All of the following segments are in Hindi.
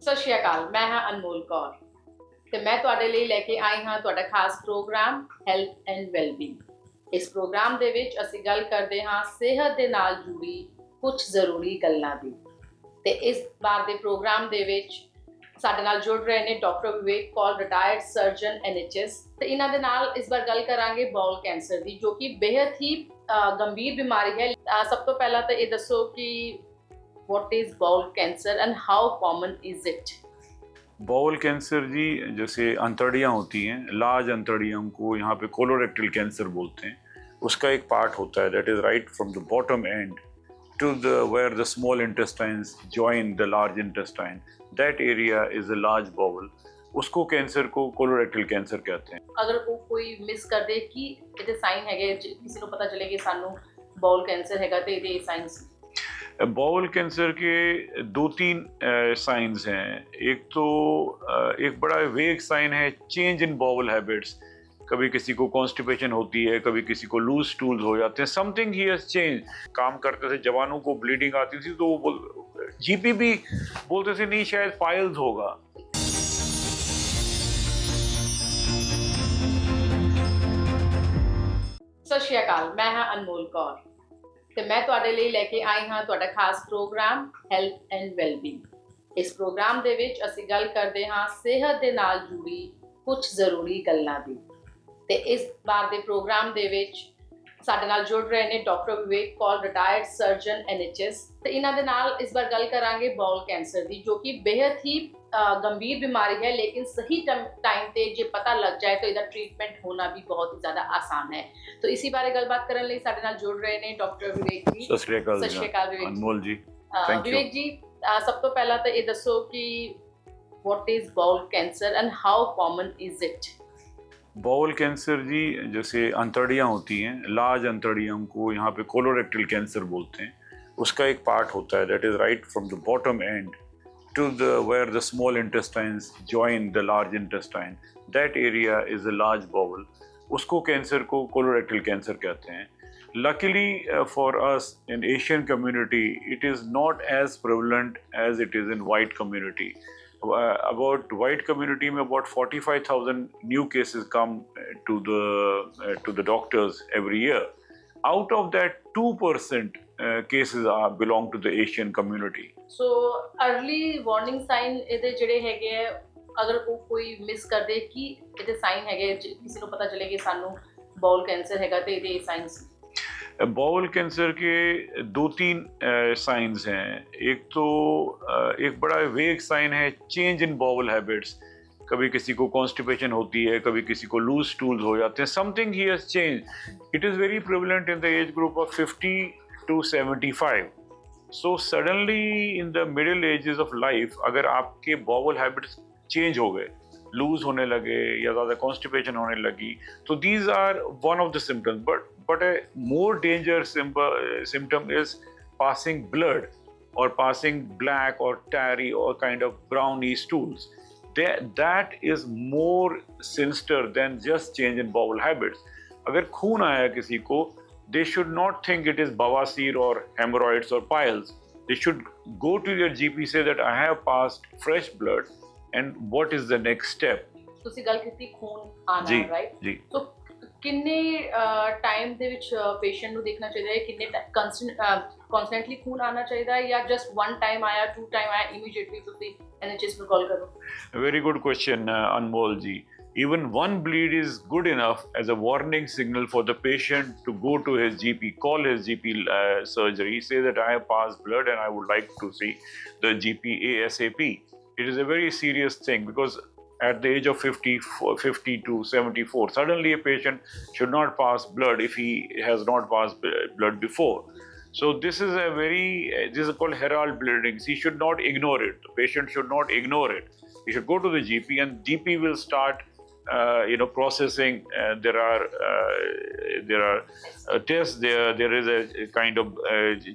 ਸਤਿ ਸ਼੍ਰੀ ਅਕਾਲ। ਮੈਂ ਹਾਂ ਅਨਮੋਲ ਕੌਰ ਤੇ ਮੈਂ ਤੁਹਾਡੇ ਲਈ ਲੈ ਕੇ ਆਈ ਹਾਂ ਤੁਹਾਡਾ ਖਾਸ ਪ੍ਰੋਗਰਾਮ ਹੈਲਥ ਐਂਡ ਵੈਲਬੀਇੰਗ। ਇਸ ਪ੍ਰੋਗਰਾਮ ਦੇ ਵਿੱਚ ਅਸੀਂ ਗੱਲ ਕਰਦੇ ਹਾਂ ਸਿਹਤ ਦੇ ਨਾਲ ਜੁੜੀ ਕੁਝ ਜ਼ਰੂਰੀ ਗੱਲਾਂ ਦੀ। ਤੇ ਇਸ ਵਾਰ ਦੇ ਪ੍ਰੋਗਰਾਮ ਦੇ ਵਿੱਚ ਸਾਡੇ ਨਾਲ ਜੁੜ ਰਹੇ ਨੇ ਡਾਕਟਰ ਵਿਵੇਕ ਕੌਰ, ਰਿਟਾਇਰਡ ਸਰਜਨ NHS। ਤੇ ਇਹਨਾਂ ਦੇ ਨਾਲ ਇਸ ਵਾਰ ਗੱਲ ਕਰਾਂਗੇ ਬੌਲ ਕੈਂਸਰ ਦੀ, ਜੋ ਕਿ ਬੇहद ਹੀ ਗੰਭੀਰ ਬਿਮਾਰੀ ਹੈ। ਸਭ ਤੋਂ ਪਹਿਲਾਂ ਤਾਂ ਇਹ ਦੱਸੋ ਕਿ what is bowel cancer and how common is it? Bowel cancer जी, जैसे अंतड़ियाँ होती हैं, लार्ज अंतड़ियों को यहाँ पे कोलोरेक्टल कैंसर बोलते हैं। उसका एक पार्ट होता है that is right from the bottom end to the where the small intestines join the large intestine, that area is a large bowel. उसको कैंसर को कोलोरेक्टल कैंसर कहते हैं। अगर कोई मिस कर दे कि ਇਹਦੇ ਸਾਈਨ ਹੈਗੇ, ਕਿਸੇ ਨੂੰ ਪਤਾ ਚਲੇ ਕਿ ਸਾਨੂੰ ਬਾਉਲ ਕੈਂਸਰ ਹੈਗਾ ਤੇ ਇਹਦੇ ਸਾਈਨਸ। बाउल कैंसर के दो तीन साइंस हैं। एक तो एक बड़ा वेग साइन है चेंज इन बाउल हैबिट्स। कभी किसी को कॉन्स्टिपेशन होती है, कभी किसी को लूज स्टूल्स हो जाते हैं, समथिंग ही हैज चेंज। काम करते थे जवानों को ब्लीडिंग आती थी तो वो जीपी भी बोलते थे नहीं शायद पाइल्स होगा। सत श्री अकाल। मैं हाँ अनमोल कौर ਤੇ ਮੈਂ ਤੁਹਾਡੇ ਲਈ ਲੈ ਕੇ ਆਈ ਹਾਂ ਤੁਹਾਡਾ ਖਾਸ ਪ੍ਰੋਗਰਾਮ ਹੈਲਥ ਐਂਡ ਵੈਲਬੀਇੰਗ। ਇਸ ਪ੍ਰੋਗਰਾਮ ਦੇ ਵਿੱਚ ਅਸੀਂ ਗੱਲ ਕਰਦੇ ਹਾਂ ਸਿਹਤ ਦੇ ਨਾਲ ਜੁੜੀ ਕੁਝ ਜ਼ਰੂਰੀ ਗੱਲਾਂ ਦੀ। ਤੇ ਇਸ ਵਾਰ ਦੇ ਪ੍ਰੋਗਰਾਮ ਦੇ ਵਿੱਚ ਸਾਡੇ ਨਾਲ ਜੁੜ ਰਹੇ ਨੇ ਡਾਕਟਰ ਵਿਵੇਕ ਕੌਰ, ਰਿਟਾਇਰਡ ਸਰਜਨ NHS। ਤੇ ਇਹਨਾਂ ਦੇ ਨਾਲ ਇਸ ਵਾਰ ਗੱਲ ਕਰਾਂਗੇ ਬੌਲ ਕੈਂਸਰ ਦੀ, ਜੋ ਕਿ ਬੇहद ही गंभीर बीमारी है, लेकिन सही टाइम पे जो पता लग जाए तो इसका ट्रीटमेंट होना भी बहुत ही ज़्यादा आसान है। तो इसी बारे गलबात करने लिए साडे नाल जुड़ रहे ने डॉक्टर विवेक जी। सत श्री अकाल विवेक अनमोल जी। विवेक जी, सब तो पहला तो ये दसो कि what is bowel cancer and how common is it? Bowel cancer जी, जैसे अंतड़ियाँ होती हैं, लार्ज अंतड़ियों को यहाँ पे कोलोरेक्टल कैंसर बोलते हैं। उसका एक पार्ट होता है that is right from the bottom and to the where the small intestines join the large intestine, that area is a large bowel. उसको कैंसर को कोलोरेक्टल कैंसर कहते हैं। Luckily for us in Asian community, it is not as prevalent as it is in white community. About white community में about 45,000 new cases come to the doctors every year. Out of that, 2% cases belong to the Asian community. So early warning sign ਇਹਦੇ ਜਿਹੜੇ ਹੈਗੇ ਆ, ਅਗਰ ਕੋਈ ਮਿਸ ਕਰ ਦੇ ਕਿ ਇਹਦੇ ਸਾਈਨ ਹੈਗੇ, ਕਿਸੇ ਨੂੰ ਪਤਾ ਚਲੇ ਕਿ ਸਾਨੂੰ ਬਾਉਲ ਕੈਂਸਰ ਹੈਗਾ ਤੇ ਇਹਦੇ ਸਾਈਨਸ। बाउल कैंसर के दो तीन साइंस हैं। एक तो एक बड़ा वेग साइन है चेंज इन बाउल हैबिट्स। कभी किसी को कॉन्स्टिपेशन होती है, कभी किसी को लूज स्टूल्स हो जाते हैं, something he has change. It is very prevalent in the age group of 50 to 75. So suddenly in the middle ages of life अगर आपके बाउल हैबिट्स चेंज हो गए, लूज होने लगे या ज़्यादा कॉन्स्टिपेशन होने लगी, तो these are one of the symptoms. But a more dangerous symptom is passing blood or passing black or tarry or kind of browny stools. That is more sinister than just change in bowel habits. अगर खून आया किसी को, they should not think it is bawasir or hemorrhoids or piles. They should go to their GP, say that I have passed fresh blood and what is the next step. ਤੁਸੀਂ ਗੱਲ ਕੀਤੀ ਖੂਨ ਆਣਾ, ਜੀ ਰਾਈਟ? ਜੀ। ਸੋ ਕਿੰਨੇ ਟਾਈਮ ਦੇ ਵਿੱਚ ਪੇਸ਼ੈਂਟ ਨੂੰ ਦੇਖਣਾ ਚਾਹੀਦਾ ਹੈ, ਕਿੰਨੇ ਕਨਸਟੈਂਟਲੀ ਖੂਨ ਆਣਾ ਚਾਹੀਦਾ ਹੈ, ਜਾਂ ਜਸਟ ਵਨ ਟਾਈਮ ਆਇਆ, ਟੂ ਟਾਈਮ ਆਇਆ, ਇਮੀਡੀਏਟਲੀ ਤੁਸੀਂ NHS ਨੂੰ ਕਾਲ ਕਰੋ? Very good question, Anmol ji. Even one bleed is good enough as a warning signal for the patient to go to his GP, call his GP surgery, say that I have passed blood and I would like to see the GP ASAP. It is a very serious thing because at the age of 50 to 74, suddenly a patient should not pass blood if he has not passed blood before. So this is called herald bleedings. He should not ignore it. The patient should not ignore it. He should go to the GP and GP will start processing. There are tests. There is a kind of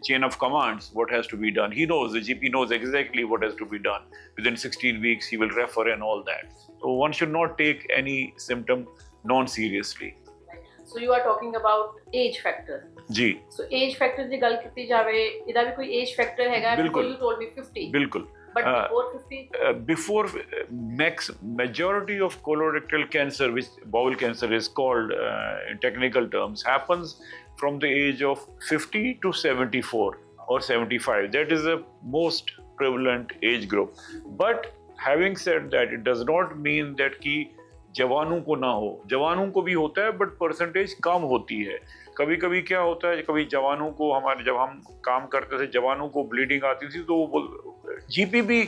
chain of commands. What has to be done? The GP knows exactly what has to be done. Within 16 weeks, he will refer and all that. So one should not take any symptom non-seriously. So you are talking about age factor. Ji. So age factor ਦੀ ਗੱਲ ਕੀਤੀ ਜਾਵੇ, ਇਹਦਾ ਵੀ ਕੋਈ age factor ਹੈਗਾ? बिल्कुल। You told me 50. बिल्कुल। But before 50? Before majority of colorectal cancer, which bowel cancer is called in technical terms, happens from the age of 50 to 74 or 75. That is the most prevalent age group. But having said that, it does not mean that कि जवानों को ना हो, जवानों को भी होता है, बट परसेंटेज कम होती है. कभी कभी क्या होता है, कभी जवानों को, हमारे जब हम काम करते थे जवानों को ब्लीडिंग आती थी तो वो जीपी भी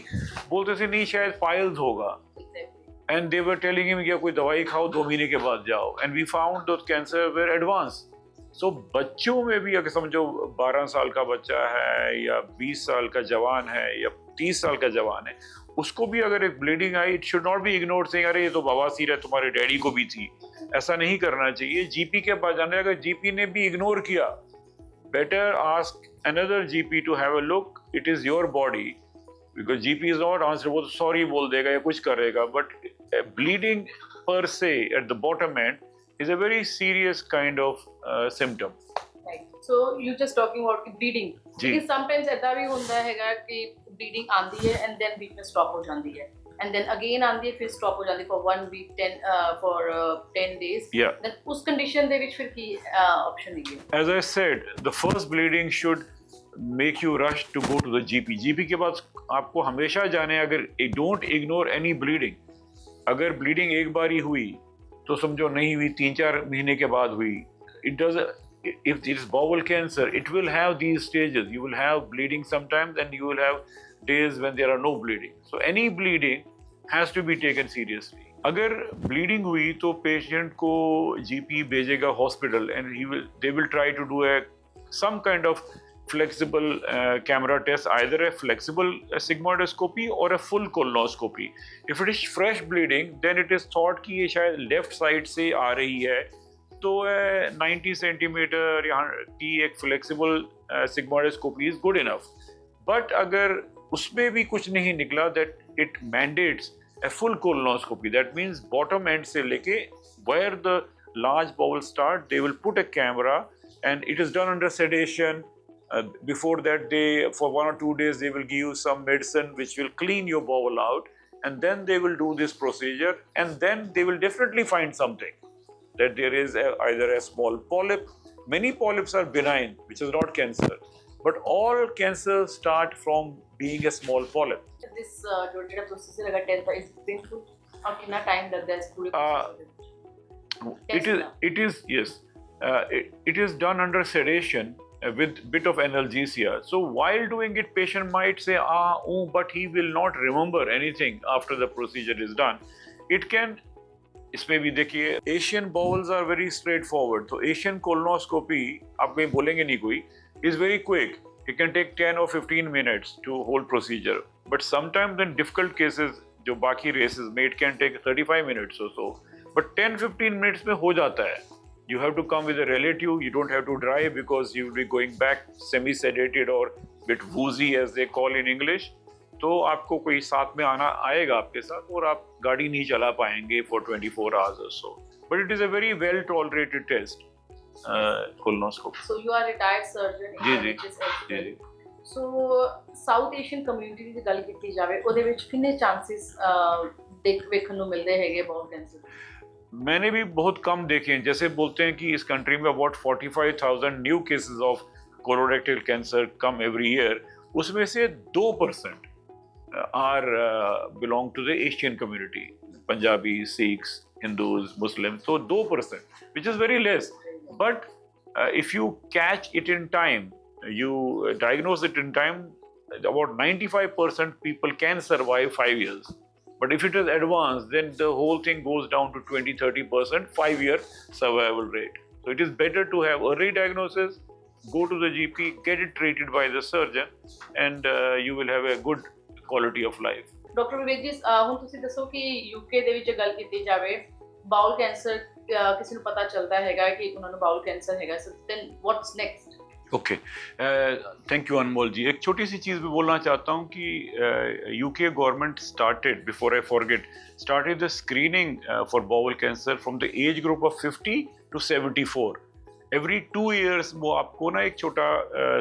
बोलते थे नहीं शायद पाइल्स होगा, and they were telling him कि कोई दवाई खाओ 2 महीने के बाद जाओ, and we found those cancer were advance. So बच्चों में भी अगर समझो 12 साल का बच्चा है या 20 साल का जवान है या 30 साल का जवान है, उसको भी अगर एक bleeding I, it should not be ignored saying अरे ये तो बवासीर है, तुम्हारे डैडी को भी थी. ऐसा नहीं करना चाहिए. जीपी के पास जाना है. अगर जीपी ने भी इग्नोर किया, better ask another GP to have a look. It is your body, because GP is not answer. वो सॉरी बोल देगा या कुछ करेगा, but bleeding per se at the bottom end is a very serious kind of symptom. Right. So you just talking about bleeding. जी. Because sometimes ऐसा भी होता हैगा कि bleeding आंदी है and then बीच में stop हो जाती है, and then again आंदी है फिर stop हो जाती है for 1 week, 10 days. Yeah. Then उस condition ਦੇ ਵਿੱਚ ਫਿਰ ਕੀ option है? As I said, the first bleeding should make you rush to go to the GP. GP के पास आपको हमेशा जाने. अगर don't ignore any bleeding. अगर bleeding एक बार ही हुई तो समझो नहीं हुई, 3-4 महीने के बाद हुई. It does. If it is bowel cancer, it will have these stages. You will have bleeding sometimes, and you will have days when there are no bleeding. So any bleeding has to be taken seriously. अगर bleeding हुई तो patient को GP भेजेगा hospital, and they will try to do some kind of flexible camera test, either a flexible sigmoidoscopy or a full colonoscopy. If it is fresh bleeding, then it is thought कि ये शायद left side से आ रही है, तो 90 सेंटीमीटर की एक flexible sigmoidoscopy is good enough. But अगर उसमें भी कुछ नहीं निकला, that it mandates a full colonoscopy. That means bottom end से लेके where the large bowel start, they will put a camera, and it is done under sedation. Before that, for 1 or 2 days, they will give you some medicine which will clean your bowel out, and then they will do this procedure, and then they will definitely find something, that there is either a small polyp. Many polyps are benign, which is not cancer, but all cancers start from being a small polyp. This procedure अगर 10 is painful, और कितना time लगता है इस पूरे procedure? It is yes. It is done under sedation with bit of analgesia. So while doing it, patient might say, but he will not remember anything after the procedure is done. It can, इसमें भी देखिए, Asian bowels are very straightforward. So Asian colonoscopy, आप कहीं बोलेंगे नहीं कोई, is very quick. It can take 10 or 15 minutes to whole procedure. But sometimes in difficult cases, जो बाकी races में, it can take 35 minutes or so. But 10-15 minutes में हो जाता है. You have to come with a relative. You don't have to drive because you will be going back semi-sedated or bit woozy as they call in English. तो आपको कोई साथ में आएगा आपके साथ, और आप गाड़ी नहीं चला पाएंगे for 24 hours or so. But it is a very well tolerated test, colonoscopy. So you are a retired surgeon. Ji. So South Asian community ਦੀ ਗੱਲ ਕੀਤੀ ਜਾਵੇ, ਉਹਦੇ ਵਿੱਚ ਕਿੰਨੇ chances ਵੇਖਣ ਨੂੰ ਮਿਲਦੇ ਹੈਗੇ bowel cancer? मैंने भी बहुत कम देखे हैं. जैसे बोलते हैं कि इस कंट्री में about 45,000 new cases of colorectal cancer come every year. उसमें से 2% are belong to the Asian community, Punjabi, Sikhs, Hindus, Muslim. तो 2%, which is very less. But if you catch it in time, you diagnose it in time, about 95% people can survive 5 years. But if it is advanced, then the whole thing goes down to 20-30% 5-year survival rate. So it is better to have early diagnosis, go to the GP, get it treated by the surgeon, and you will have a good quality of life. Dr. Vivek ji, ਹੁਣ ਤੁਸੀਂ ਦੱਸੋ ਕਿ UK ਦੇ ਵਿੱਚ ਗੱਲ ਕੀਤੀ ਜਾਵੇ, ਬਾਉਲ ਕੈਂਸਰ ਕਿਸੇ ਨੂੰ ਪਤਾ ਚੱਲਦਾ ਹੈਗਾ ਕਿ ਉਹਨਾਂ ਨੂੰ ਬਾਉਲ ਕੈਂਸਰ ਹੈਗਾ, so then what's next? Okay, thank you Anmol ji. एक छोटी सी चीज़ भी बोलना चाहता हूँ कि UK government started, before I forget, started the screening for bowel cancer from the age group of 50 to 74. Every 2 years वो आपको ना एक छोटा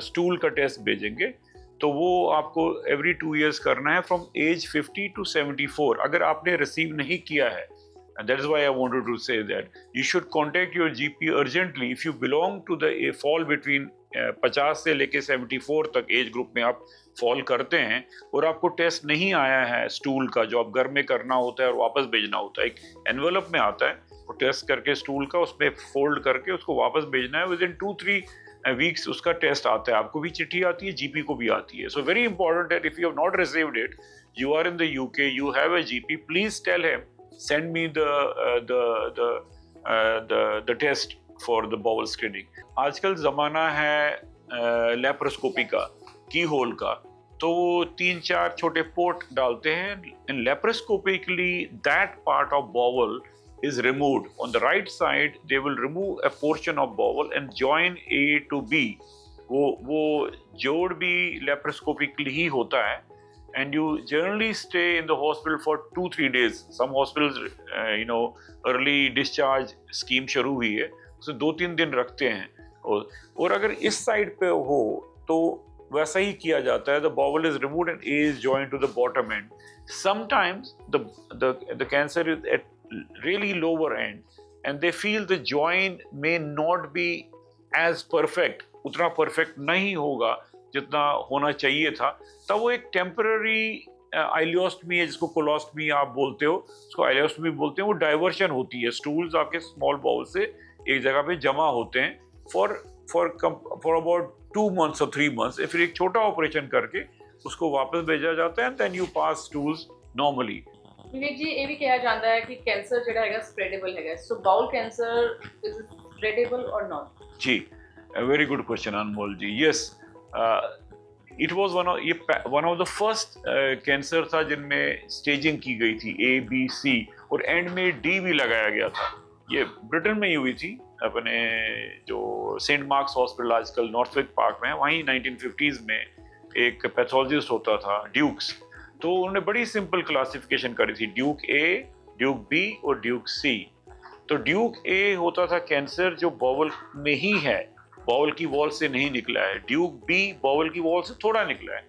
स्टूल का टेस्ट भेजेंगे. तो वो आपको एवरी 2 years करना है फ्रॉम एज 50 to 74। अगर आपने रिसीव नहीं किया है, and that is why I wanted to say that you should contact your GP urgently if you belong to the fall between 50 से लेके 74 तक एज ग्रुप में आप फॉल करते हैं और आपको टेस्ट नहीं आया है स्टूल का, जो आप घर में करना होता है और वापस भेजना होता है। एक एनवेलप में आता है वो टेस्ट करके स्टूल का, उसमें फोल्ड करके उसको वापस भेजना है। विद इन 2-3 वीक्स उसका टेस्ट आता है, आपको भी चिट्ठी आती है, जीपी को भी आती है। सो वेरी इंपॉर्टेंट है, if you have not received it, you are in the UK, you have a GP, please tell him send me the test for the bowel screening। आजकल जमाना है लेप्रोस्कोपी का, की होल का, तो 3-4 छोटे पोर्ट डालते हैं। In laparoscopically that part of bowel is removed on the right side। they will remove a portion of bowel and join A to B। वो जोड़ भी लेप्रोस्कोपिकली ही होता है। And you generally stay in the hospital for 2-3 days। Some hospitals, early discharge scheme शुरू हुई है, उसे 2-3 दिन रखते हैं। और अगर इस साइड पे हो तो वैसा ही किया जाता है। The bowel is removed and A is joined to the bottom end। Sometimes the cancer is at really lower end and they feel the joint may not be as perfect, उतना perfect नहीं होगा जितना होना चाहिए था, तब वो एक टेम्पररी आइलियोस्टमी है, जिसको कोलोस्टमी आप बोलते हो, उसको आइलियोस्टमी बोलते हैं। वो डाइवर्शन होती है, स्टूल्स आपके स्मॉल बाउल से एक जगह पे जमा होते हैं for about 2 months or 3 months। फिर एक छोटा ऑपरेशन करके उसको वापस भेजा जाता है, and then you pass stools normally. Vivek ji, ये भी कहा जाता है कि कैंसर जो है स्प्रेडेबल है, so bowel cancer is spreadable or not? जी, very good question Anmol ji. Yes, it was one of the first cancer था जिनमें स्टेजिंग की गई थी, A-B-C, और एंड में D भी लगाया गया था। ये ब्रिटेन में ही हुई थी, अपने जो सेंट मार्क्स हॉस्पिटल आजकल नॉर्थविक पार्क में है, वहीं 1950s में एक पैथोलॉजिस्ट होता था ड्यूक्स। तो उन्होंने बड़ी सिंपल क्लासिफिकेशन करी थी, ड्यूक A, ड्यूक B और ड्यूक C। तो ड्यूक A होता था कैंसर जो बॉवल में ही है, बॉवल की वॉल से नहीं निकला है। ड्यूक बी बॉवल की वॉल से थोड़ा निकला है,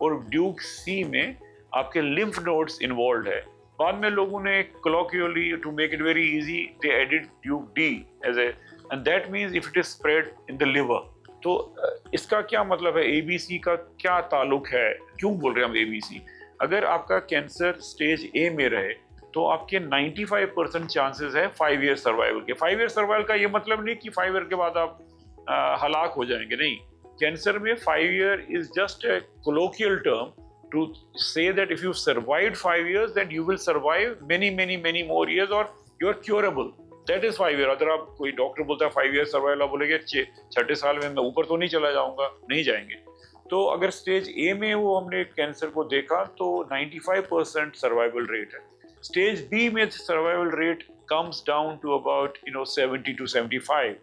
और ड्यूक सी में आपके लिम्फ नोड्स इन्वॉल्व है। बाद में लोगों ने colloquially to make it very easy they added Duke D as a, and that means if it is spread in the liver। तो इसका क्या मतलब है, ABC का क्या ताल्लुक है, क्यों बोल रहे हैं हम ABC? अगर आपका कैंसर स्टेज A में रहे तो आपके 95% चांसेस है 5 year सर्वाइवल के। 5 year सर्वाइवल का ये मतलब नहीं कि 5 year के बाद आप हलाक हो जाएंगे, नहीं। कैंसर में 5 year is just a colloquial term to say that if you survived 5 years then you will survive many more years or you are curable। that is 5 year। अगर आप कोई डॉक्टर बोलता है 5 year सर्वाइवल, आप बोलेंगे 6ठे साल में मैं ऊपर तो नहीं चला जाऊंगा, नहीं जाएंगे। तो अगर स्टेज A में वो हमने कैंसर को देखा तो 95% सर्वाइवल रेट है। स्टेज B में survival rate comes down to about 70 to 75।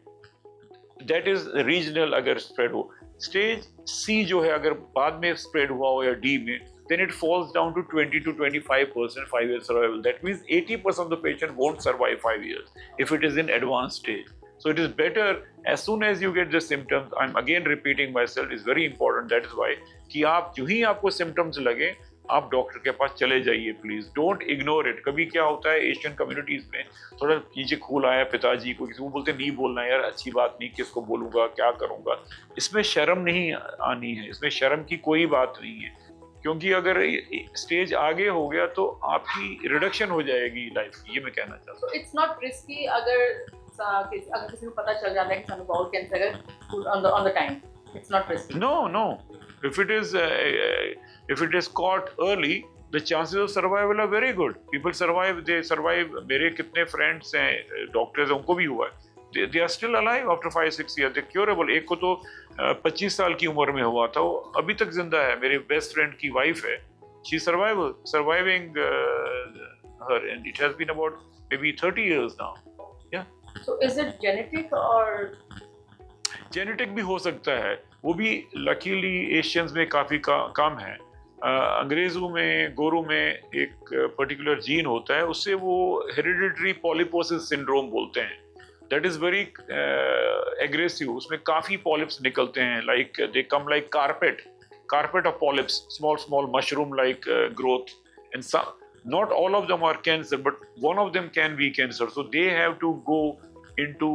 That is regional अगर स्प्रेड हो। स्टेज C जो है अगर बाद में स्प्रेड हुआ हो या D में, then it falls down to 20 to 25% 5 year survival। That means 80% of the patient won't survive 5 years if it is in advanced stage। So it is better as soon as you get the symptoms, I'm again repeating myself, is very important। That is why कि आप जो ही आपको symptoms लगे आप डॉक्टर के पास चले जाइए, प्लीज डोंट इग्नोर इट। कभी क्या होता है एशियन कम्युनिटीज में थोड़ा नीचे खून आया पिताजी को, किसी को बोलते नहीं बोलना यार, अच्छी बात नहीं, किसको बोलूंगा, क्या करूंगा। इसमें शर्म नहीं आनी है, इसमें शर्म की कोई बात नहीं है, क्योंकि अगर स्टेज आगे हो गया तो आपकी रिडक्शन हो जाएगी लाइफ की, ये मैं कहना चाहता हूँ। इट्स नॉट रिस्की अगर किसी को पता चल जाता है कि बाउल कैंसर है on the time, it's not risky. No, if it is caught early the chances of survival are very good। people survive, they survive। मेरे कितने फ्रेंड्स हैं डॉक्टर्स, उनको भी हुआ है, they are still alive after 5-6 years, they're curable। एक को तो 25 साल की उम्र में हुआ था, वो अभी तक जिंदा है। मेरे बेस्ट फ्रेंड की वाइफ है, she surviving her and it has been about maybe 30 years now। yeah, so is it genetic or genetic भी हो सकता है, वो भी लकीली एशियंस में काफ़ी कम है। अंग्रेज़ों में, गोरों में एक पर्टिकुलर जीन होता है, उससे वो हेरिडिटरी पॉलीपोसिस सिंड्रोम बोलते हैं। दैट इज़ वेरी एग्रेसिव, उसमें काफ़ी पॉलिप्स निकलते हैं, like they come like carpet carpet of polyps, small mushroom like growth, and some, not all of them are cancer, but one of them can be cancer. So they have to go into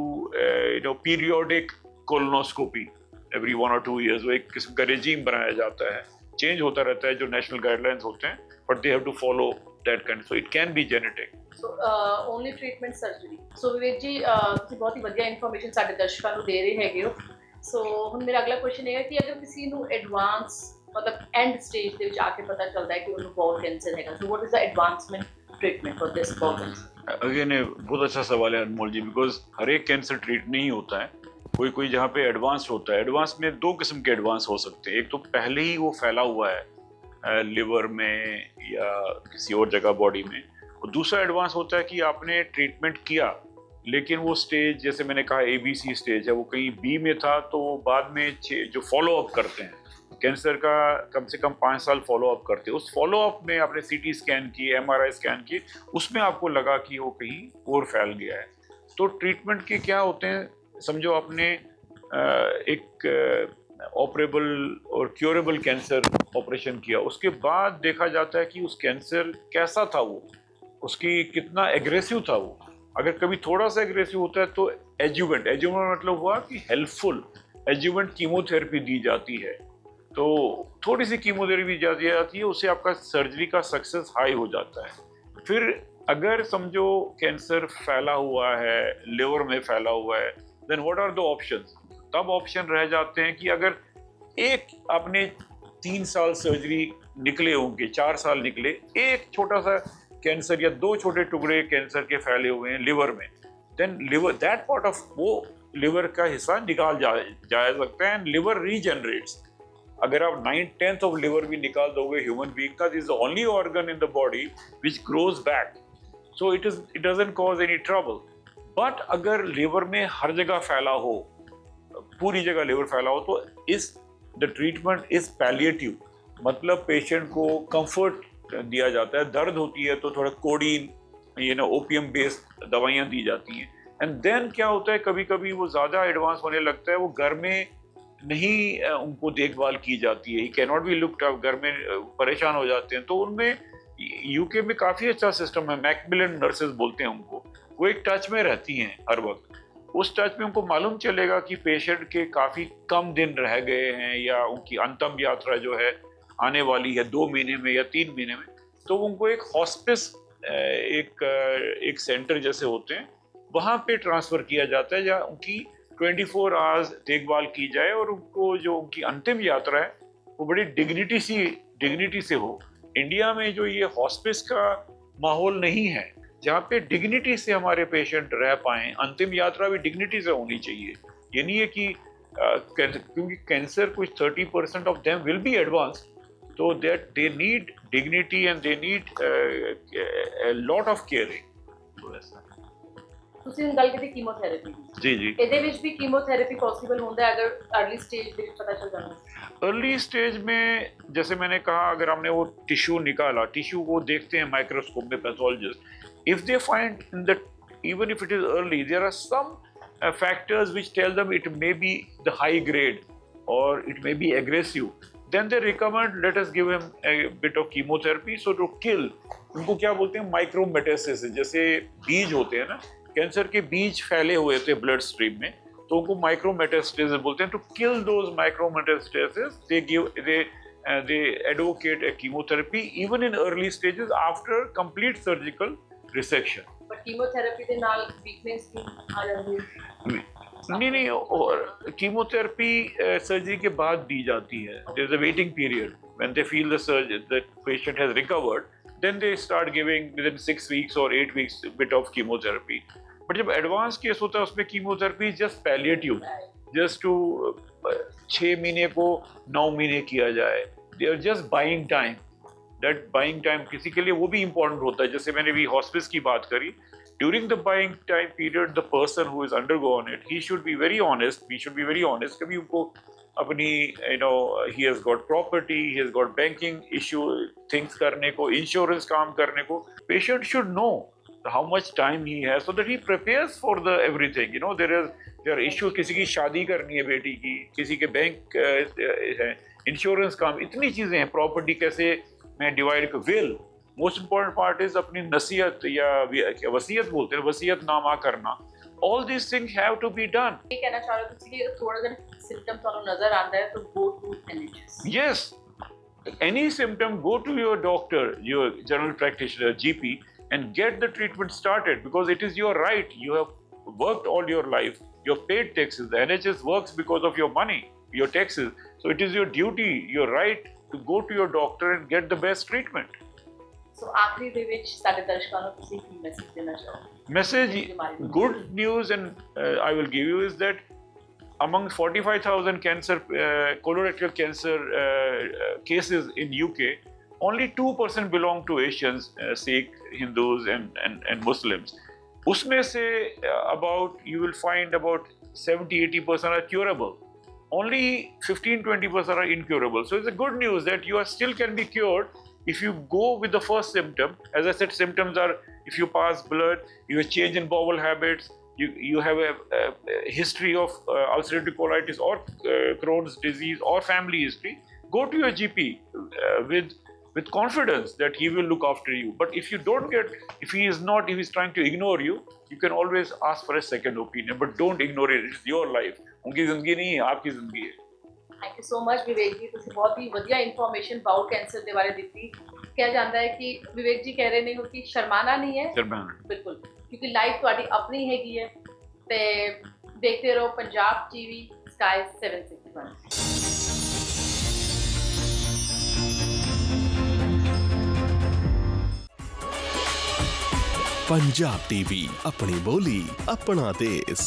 periodic colonoscopy every 1 or 2 years. वो एक किस्म का regime बनाया जाता है, चेंज होता रहता है जो नेशनल गाइडलाइंस होते हैं, but they have to follow that kind. So it can be genetic. So only treatment surgery. So Vivek ji ਤੁਸੀਂ ਬਹੁਤ ਹੀ ਵਧੀਆ ਇਨਫੋਰਮੇਸ਼ਨ ਸਾਡੇ ਦਰਸ਼ਕਾਂ ਨੂੰ ਦੇ ਰਹੇ ਹੈਗੇ ਹੋ. ਸੋ ਹੁਣ ਮੇਰਾ ਅਗਲਾ ਕੁਐਸਚਨ ਇਹ ਹੈ ਕਿ ਅਗਰ ਕਿਸੇ ਨੂੰ ਐਡਵਾਂਸ ਮਤਲਬ ਐਂਡ ਸਟੇਜ ਦੇ ਵਿੱਚ ਆ ਕੇ ਪਤਾ ਚੱਲਦਾ ਹੈ ਕਿ ਉਹਨੂੰ ਬੋਲ ਕੈਂਸਰ ਹੈਗਾ, so what is the advancement treatment for this bowel cancer? Again बहुत अच्छा सवाल है अनमोल जी, बिकॉज हर एक कैंसर ट्रीट नहीं होता है, कोई जहाँ पे एडवांस होता है. एडवांस में 2 किस्म के एडवांस हो सकते हैं. एक तो पहले ही वो फैला हुआ है लिवर में या किसी और जगह बॉडी में, और दूसरा एडवांस होता है कि आपने ट्रीटमेंट किया लेकिन वो स्टेज, जैसे मैंने कहा ABC स्टेज है, वो कहीं B में था, तो बाद में जो फॉलो अप करते हैं कैंसर का कम से कम 5 साल फॉलो अप करते हैं. उस फॉलो अप में आपने CT स्कैन किए, MRI स्कैन किए, उसमें आपको लगा कि वो कहीं और फैल गया है. तो ट्रीटमेंट के क्या होते हैं, समझो आपने एक ऑपरेबल और क्योरेबल कैंसर ऑपरेशन किया, उसके बाद देखा जाता है कि उस कैंसर कैसा था, वो उसकी कितना एग्रेसिव था. वो अगर कभी थोड़ा सा एग्रेसिव होता है तो एड्जुवेंट मतलब हुआ कि हेल्पफुल एड्जुवेंट कीमोथेरेपी दी जाती है. तो थोड़ी सी कीमोथेरेपी दी जाती है, उससे आपका सर्जरी का सक्सेस हाई हो जाता है. फिर अगर समझो कैंसर फैला हुआ है, लिवर में फैला हुआ है, then what are the options? तब ऑप्शन रह जाते हैं कि अगर एक आपने 3 साल सर्जरी निकले होंगे, 4 साल निकले, एक छोटा सा कैंसर या 2 छोटे टुकड़े कैंसर के फैले हुए हैं लिवर में, then liver that part of वो लिवर का हिस्सा निकाल जा सकता है एंड लिवर रीजनरेट्स. अगर आप 9/10 ऑफ लिवर भी निकाल दोगे ह्यूमन बीइंग का, this is the only organ in the body which grows back, so it doesn't cause any trouble. But अगर लिवर में हर जगह फैला हो, पूरी जगह लिवर फैला हो, तो द ट्रीटमेंट इज पैलिएटिव, मतलब पेशेंट को कंफर्ट दिया जाता है. दर्द होती है तो थोड़ा कोडीन ओपियम बेस्ड दवाइयाँ दी जाती हैं. एंड देन क्या होता है, कभी कभी वो ज़्यादा एडवांस होने लगता है, वो घर में नहीं उनको देखभाल की जाती है, he can not be looked up, घर में परेशान हो जाते हैं. तो उनमें यूके में काफ़ी अच्छा सिस्टम है, मैकमिलन नर्सेज बोलते हैं उनको, वो एक टच में रहती हैं हर वक्त. उस टच में उनको मालूम चलेगा कि पेशेंट के काफ़ी कम दिन रह गए हैं या उनकी अंतिम यात्रा जो है आने वाली है 2 महीने में या 3 महीने में, तो उनको एक हॉस्पिस एक सेंटर जैसे होते हैं वहाँ पे ट्रांसफ़र किया जाता है, जहाँ उनकी 24 आवर्स देखभाल की जाए और उनको जो उनकी अंतिम यात्रा है वो बड़ी डिग्निटी से हो. इंडिया में जो ये हॉस्पिस का माहौल नहीं है, जहाँ पे डिग्निटी से हमारे पेशेंट रह पाएँ, अंतिम यात्रा भी डिग्निटी से होनी चाहिए. ये नहीं है कि क्योंकि कैंसर कुछ 30% of them will be advance, तो that they need dignity and they need lot of caring. ਤੁਸੀਂ ਗੱਲ ਕੀਤੀ ਕੀਮੋਥੈਰੇਪੀ ਦੀ, ਜੀ ਇਹਦੇ ਵਿੱਚ ਵੀ ਕੀमोथेरेपी पॉसिबल होता है अगर अर्ली स्टेज पे पता चल जाए? अर्ली स्टेज में जैसे मैंने कहा, अगर हमने वो टिश्यू निकाला, टिश्यू को देखते हैं माइक्रोस्कोप में pathologist, if they find in the even if it is early, there are some factors which tell them it may be the high grade और it may be aggressive, then they recommend let us give him a bit of chemotherapy so to kill. उनको क्या बोलते हैं, माइक्रोमेटास्टेसिस. जैसे बीज होते हैं ना, कैंसर के बीज फैले हुए थे ब्लड स्ट्रीम में, तो उनको माइक्रोमेटास्टेसिस बोलते हैं. To kill those micrometastasis they advocate a chemotherapy even in early stages after complete surgical resection. But chemotherapy ਦੇ ਨਾਲ weakness भी आ जाती है? नहीं, और कीमोथेरेपी सर्जरी के बाद दी जाती है. There is a waiting period. When they feel the patient has recovered, then they start giving within 6 weeks और 8 weeks bit of chemotherapy. But जब एडवांस केस होता है उसमें chemotherapy just palliative, just to 6 महीने को 9 महीने किया जाए. They are just buying time. That buying time किसी के लिए वो भी इम्पोर्टेंट होता है. जैसे मैंने भी हॉस्पिस की बात करी, during the buying time period, the person who has undergone it, he should be very honest. We should be very honest. कभी उनको अपनी he has got property, he has got banking issue things करने को, insurance काम करने को. Patient should know how much time he has so that he prepares for the everything. There are issues. किसी की शादी करनी है बेटी की, किसी के बैंक है, इंश्योरेंस काम, इतनी चीजें हैं, प्रॉपर्टी कैसे मैं डिवाइड कर, will, most important part is अपनी नसीहत या वसीयत बोलते हैं, वसीयत नामा करना. All these things have to be done. ये कहना चाह रहे हो ਤੁਸੀਂ ਕਿ ਥੋੜਾ ਜਿਹਾ ਸਿੰਪਟਮ ਤੁਹਾਨੂੰ ਨਜ਼ਰ ਆਉਂਦਾ ਹੈ ਤਾਂ go to NHS. Yes, any symptom, go to your doctor, your general practitioner, GP, and get the treatment started, because it is your right. You have worked all your life, you have paid taxes. The NHS works because of your money, your taxes. So it is your duty, your right to go to your doctor and get the best treatment. ਸੋ ਆਖਰੀ ਦੇ ਵਿੱਚ ਸਾਡੇ ਦਰਸ਼ਕਾਂ ਨੂੰ ਤੁਸੀਂ ਕੀ ਮੈਸੇਜ ਦੇਣਾ ਚਾਹੋਗੇ? Message, good news, and I will give you is that among 45,000 colorectal cancer cases in UK, only 2% belong to Asians, Sikh, Hindus, and Muslims. Usme se about, you will find about 70-80% are curable. Only 15-20% are incurable. So it's a good news that you are still can be cured if you go with the first symptom. As I said, symptoms are if you pass blood, you have change in bowel habits, you have a history of ulcerative colitis or Crohn's disease or family history. Go to your GP with confidence that he will look after you. But if you don't get, if he is trying to ignore you, you can always ask for a second opinion. But don't ignore it. It's your life. उनकी जिंदगी नहीं है, आपकी जिंदगी है. Thank you so much Vivek ji, ਤੁਸੀਂ ਬਹੁਤ ਹੀ ਵਧੀਆ ਇਨਫੋਰਮੇਸ਼ਨ ਬਾਊਲ ਕੈਂਸਰ ਦੇ ਬਾਰੇ ਦਿੱਤੀ. ਕਿਹਾ ਜਾਂਦਾ ਹੈ ਕਿ ਵਿਵੇਕ ਜੀ ਕਹਿ ਰਹੇ ਨੇ ਕਿ ਸ਼ਰਮਾਨਾ ਨਹੀਂ ਹੈ, ਬਿਲਕੁਲ, ਕਿਉਂਕਿ ਲਾਈਫ ਤੁਹਾਡੀ ਆਪਣੀ ਹੈਗੀ ਹੈ. ਤੇ ਦੇਖਦੇ ਰਹੋ Punjab TV sky 761. Punjab TV, अपनी बोली अपना देश.